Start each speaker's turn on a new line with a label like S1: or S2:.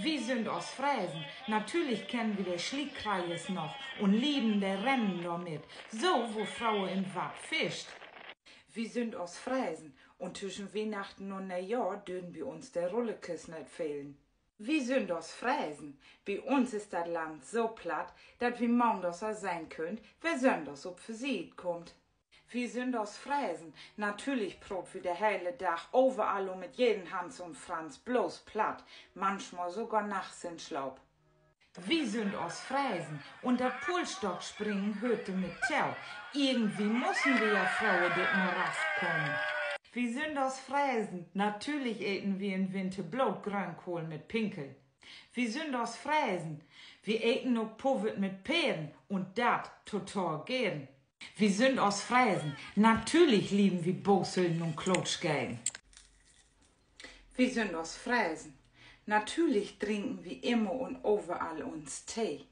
S1: Wir sind aus Fräsen, natürlich kennen wir der Schlickreis noch und lieben der Rennen damit, so wo Frauen im Watt fischt. Wir sind aus Fräsen und zwischen Weihnachten und Neujahr dürfen wir uns der Rullekes nicht fehlen. Wir sind aus Fräsen, bei uns ist das Land so platt, dass wir Maundosser sein könnt, wer Söndags ob Versied kommt. Wir sind aus Fräsen, natürlich probt wie der hele Tag, overall und mit jedem Hans und Franz, bloß platt, manchmal sogar nachts in Schlaub. Wir sind aus Fräsen und der Pulstockspringen hörte mit Tau. Irgendwie müssen wir ja Frauen dit Morast kommen. Wir sind aus Fräsen, natürlich eten wir im Winter Blutgrünkohl mit Pinkel. Wir sind aus Fräsen, wir eten noch Povet mit Peeren und dat total gern. Wir sind aus Fräsen. Natürlich lieben wir Boseln und Klotschgein. Wir sind aus Fräsen. Natürlich trinken wir immer und overall uns Tee.